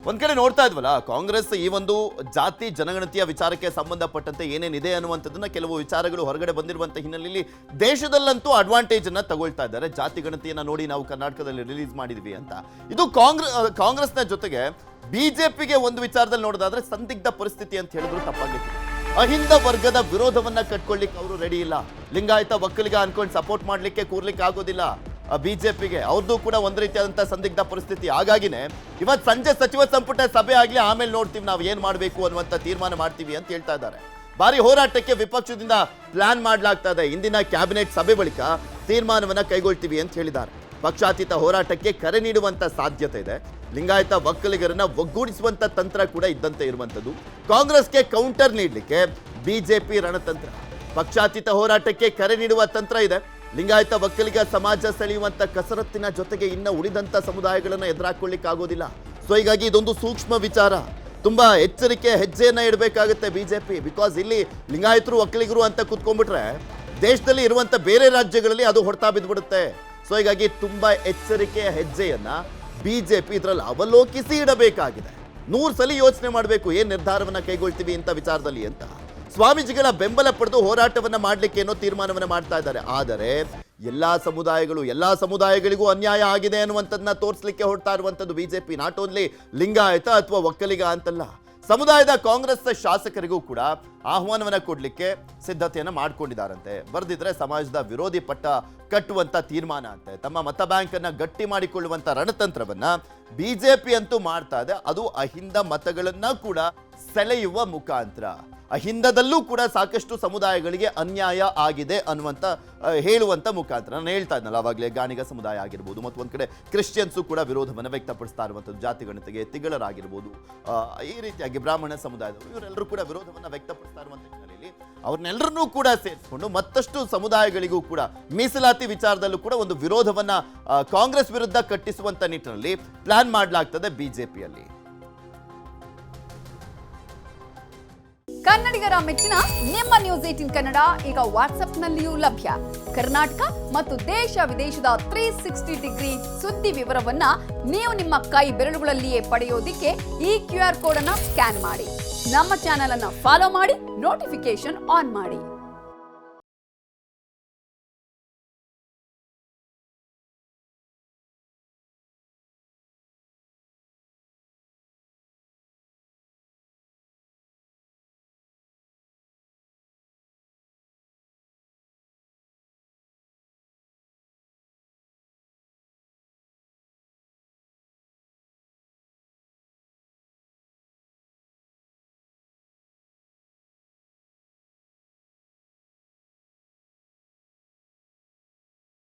ಒಂದ್ ಕಡೆ ನೋಡ್ತಾ ಇದ್ವಲ್ಲ, ಕಾಂಗ್ರೆಸ್ ಈ ಒಂದು ಜಾತಿ ಜನಗಣತಿಯ ವಿಚಾರಕ್ಕೆ ಸಂಬಂಧಪಟ್ಟಂತೆ ಏನೇನಿದೆ ಅನ್ನುವಂಥದ್ದನ್ನ ಕೆಲವು ವಿಚಾರಗಳು ಹೊರಗಡೆ ಬಂದಿರುವಂತ ಹಿನ್ನೆಲೆಯಲ್ಲಿ ದೇಶದಲ್ಲಂತೂ ಅಡ್ವಾಂಟೇಜ್ ಅನ್ನ ತಗೊಳ್ತಾ ಇದ್ದಾರೆ. ಜಾತಿ ಗಣತಿಯನ್ನ ನೋಡಿ ನಾವು ಕರ್ನಾಟಕದಲ್ಲಿ ರಿಲೀಸ್ ಮಾಡಿದ್ವಿ ಅಂತ. ಇದು ಕಾಂಗ್ರೆಸ್ನ ಜೊತೆಗೆ ಬಿಜೆಪಿಗೆ ಒಂದು ವಿಚಾರದಲ್ಲಿ ನೋಡೋದಾದ್ರೆ ಸಂದಿಗ್ಧ ಪರಿಸ್ಥಿತಿ ಅಂತ ಹೇಳಿದ್ರು ತಪ್ಪಾಗ್ಲಿಕ್ಕೆ. ಅಹಿಂದ ವರ್ಗದ ವಿರೋಧವನ್ನ ಕಟ್ಕೊಳ್ಳಿಕ್ಕೆ ಅವರು ರೆಡಿ ಇಲ್ಲ. ಲಿಂಗಾಯತ ಒಕ್ಕಲಿಗ ಅನ್ಕೊಂಡು ಸಪೋರ್ಟ್ ಮಾಡ್ಲಿಕ್ಕೆ ಕೂರ್ಲಿಕ್ಕೆ ಆಗೋದಿಲ್ಲ ಬಿಜೆಪಿಗೆ. ಅವ್ರದ್ದು ಕೂಡ ಒಂದು ರೀತಿಯಾದಂತಹ ಸಂದಿಗ್ಧ ಪರಿಸ್ಥಿತಿ. ಹಾಗಾಗಿನೇ ಇವತ್ತು ಸಂಜೆ ಸಚಿವ ಸಂಪುಟ ಸಭೆ ಆಗ್ಲಿ, ಆಮೇಲೆ ನೋಡ್ತೀವಿ ನಾವು ಏನ್ ಮಾಡಬೇಕು ಅನ್ನುವಂತ ತೀರ್ಮಾನ ಮಾಡ್ತೀವಿ ಅಂತ ಹೇಳ್ತಾ ಇದ್ದಾರೆ. ಭಾರಿ ಹೋರಾಟಕ್ಕೆ ವಿಪಕ್ಷದಿಂದ ಪ್ಲಾನ್ ಮಾಡಲಾಗ್ತಾ ಇದೆ. ಇಂದಿನ ಕ್ಯಾಬಿನೆಟ್ ಸಭೆ ಬಳಿಕ ತೀರ್ಮಾನವನ್ನ ಕೈಗೊಳ್ತೀವಿ ಅಂತ ಹೇಳಿದ್ದಾರೆ. ಪಕ್ಷಾತೀತ ಹೋರಾಟಕ್ಕೆ ಕರೆ ನೀಡುವಂತ ಸಾಧ್ಯತೆ ಇದೆ. ಲಿಂಗಾಯತ ಒಕ್ಕಲಿಗರನ್ನ ಒಗ್ಗೂಡಿಸುವಂತ ತಂತ್ರ ಕೂಡ ಇದ್ದಂತೆ ಇರುವಂತದ್ದು. ಕಾಂಗ್ರೆಸ್ಗೆ ಕೌಂಟರ್ ನೀಡಲಿಕ್ಕೆ ಬಿಜೆಪಿ ರಣತಂತ್ರ. ಪಕ್ಷಾತೀತ ಹೋರಾಟಕ್ಕೆ ಕರೆ ನೀಡುವ ತಂತ್ರ ಇದೆ. ಲಿಂಗಾಯತ ಒಕ್ಕಲಿಗ ಸಮಾಜ ಸೆಳೆಯುವಂತ ಕಸರತ್ತಿನ ಜೊತೆಗೆ ಇನ್ನ ಉಳಿದಂತ ಸಮುದಾಯಗಳನ್ನ ಎದುರಾಕೊಳ್ಳಿಕ್ಕೆ ಆಗೋದಿಲ್ಲ. ಸೊ ಹೀಗಾಗಿ ಇದೊಂದು ಸೂಕ್ಷ್ಮ ವಿಚಾರ. ತುಂಬಾ ಎಚ್ಚರಿಕೆ ಹೆಜ್ಜೆಯನ್ನ ಇಡಬೇಕಾಗುತ್ತೆ ಬಿಜೆಪಿ. ಬಿಕಾಸ್ ಇಲ್ಲಿ ಲಿಂಗಾಯತರು ಒಕ್ಕಲಿಗರು ಅಂತ ಕುತ್ಕೊಂಡ್ಬಿಟ್ರೆ ದೇಶದಲ್ಲಿ ಇರುವಂತ ಬೇರೆ ರಾಜ್ಯಗಳಲ್ಲಿ ಅದು ಹೊಡ್ತಾ ಬಿದ್ದುಬಿಡುತ್ತೆ. ಸೊ ಹೀಗಾಗಿ ತುಂಬಾ ಎಚ್ಚರಿಕೆಯ ಹೆಜ್ಜೆಯನ್ನ ಬಿಜೆಪಿ ಇದರಲ್ಲಿ ಅವಲೋಕಿಸಿ ಇಡಬೇಕಾಗಿದೆ. 100 ಸಲ ಯೋಚನೆ ಮಾಡಬೇಕು ಏನ್ ನಿರ್ಧಾರವನ್ನ ಕೈಗೊಳ್ತೀವಿ ಅಂತ ವಿಚಾರದಲ್ಲಿ ಅಂತ. ಸ್ವಾಮೀಜಿಗಳ ಬೆಂಬಲ ಪಡೆದು ಹೋರಾಟವನ್ನ ಮಾಡ್ಲಿಕ್ಕೆ ಏನೋ ತೀರ್ಮಾನವನ್ನ ಮಾಡ್ತಾ ಇದ್ದಾರೆ. ಆದರೆ ಎಲ್ಲಾ ಸಮುದಾಯಗಳಿಗೂ ಅನ್ಯಾಯ ಆಗಿದೆ ಅನ್ನುವಂಥದ್ದನ್ನ ತೋರಿಸಲಿಕ್ಕೆ ಹೊರಡ್ತಾ ಇರುವಂಥದ್ದು ಬಿಜೆಪಿ. ನಾಟ್ ಓನ್ಲಿ ಲಿಂಗಾಯತ ಅಥವಾ ಒಕ್ಕಲಿಗ ಅಂತಲ್ಲ, ಸಮುದಾಯದ ಕಾಂಗ್ರೆಸ್ ಶಾಸಕರಿಗೂ ಕೂಡ ಆಹ್ವಾನವನ್ನ ಕೊಡ್ಲಿಕ್ಕೆ ಸಿದ್ಧತೆಯನ್ನ ಮಾಡ್ಕೊಂಡಿದ್ದಾರಂತೆ. ಬರೆದಿದ್ರೆ ಸಮಾಜದ ವಿರೋಧಿ ಪಟ್ಟ ಕಟ್ಟುವಂತ ತೀರ್ಮಾನ ಅಂತೆ. ತಮ್ಮ ಮತ ಬ್ಯಾಂಕ್ ಅನ್ನ ಗಟ್ಟಿ ಮಾಡಿಕೊಳ್ಳುವಂತ ರಣತಂತ್ರವನ್ನ ಬಿಜೆಪಿ ಅಂತೂ ಮಾಡ್ತಾ ಇದೆ. ಅದು ಅಹಿಂದ ಮತಗಳನ್ನ ಕೂಡ ಸೆಳೆಯುವ ಮುಖಾಂತರ. ಅಹಿಂದದಲ್ಲೂ ಕೂಡ ಸಾಕಷ್ಟು ಸಮುದಾಯಗಳಿಗೆ ಅನ್ಯಾಯ ಆಗಿದೆ ಅನ್ನುವಂತ ಹೇಳುವಂತ ಮುಖಾಂತರ. ನಾನು ಹೇಳ್ತಾ ಇದ್ನಲ್ಲ ಅವಾಗಲೇ, ಗಾಣಿಗ ಸಮುದಾಯ ಆಗಿರ್ಬೋದು, ಮತ್ತು ಒಂದ್ ಕಡೆ ಕ್ರಿಶ್ಚಿಯನ್ಸು ಕೂಡ ವಿರೋಧವನ್ನು ವ್ಯಕ್ತಪಡಿಸ್ತಾ ಇರುವಂಥದ್ದು ಜಾತಿ ಗಣತಿಗೆ. ತಿಗಳರಾಗಿರ್ಬೋದು, ಈ ರೀತಿಯಾಗಿ ಬ್ರಾಹ್ಮಣ ಸಮುದಾಯದವರು ಇವರೆಲ್ಲರೂ ಕೂಡ ವಿರೋಧವನ್ನು ವ್ಯಕ್ತಪಡಿಸ್ತಾ ಇರುವಂತ ಹಿನ್ನೆಲೆಯಲ್ಲಿ ಅವ್ರನ್ನೆಲ್ಲರನ್ನೂ ಕೂಡ ಸೇರಿಸಿಕೊಂಡು ಮತ್ತಷ್ಟು ಸಮುದಾಯಗಳಿಗೂ ಕೂಡ ಮೀಸಲಾತಿ ವಿಚಾರದಲ್ಲೂ ಕೂಡ ಒಂದು ವಿರೋಧವನ್ನ ಕಾಂಗ್ರೆಸ್ ವಿರುದ್ಧ ಕಟ್ಟಿಸುವಂತ ನಿಟ್ಟಿನಲ್ಲಿ ಪ್ಲಾನ್ ಮಾಡಲಾಗ್ತದೆ ಬಿಜೆಪಿಯಲ್ಲಿ. ಕನ್ನಡಿಗರ ಮೆಚ್ಚಿನ ನಿಮ್ಮ ನ್ಯೂಸ್ 18 ಕನ್ನಡ ಈಗ ವಾಟ್ಸ್ಆಪ್ನಲ್ಲಿಯೂ ಲಭ್ಯ. ಕರ್ನಾಟಕ ಮತ್ತು ದೇಶ ವಿದೇಶದ 360 ಡಿಗ್ರಿ ಸುದ್ದಿ ವಿವರವನ್ನ ನೀವು ನಿಮ್ಮ ಕೈ ಬೆರಳುಗಳಲ್ಲಿಯೇ ಪಡೆಯೋದಿಕ್ಕೆ ಈ QR ಕೋಡ್ ಅನ್ನ ಸ್ಕ್ಯಾನ್ ಮಾಡಿ. ನಮ್ಮ ಚಾನೆಲ್ ಅನ್ನ ಫಾಲೋ ಮಾಡಿ, ನೋಟಿಫಿಕೇಶನ್ ಆನ್ ಮಾಡಿ.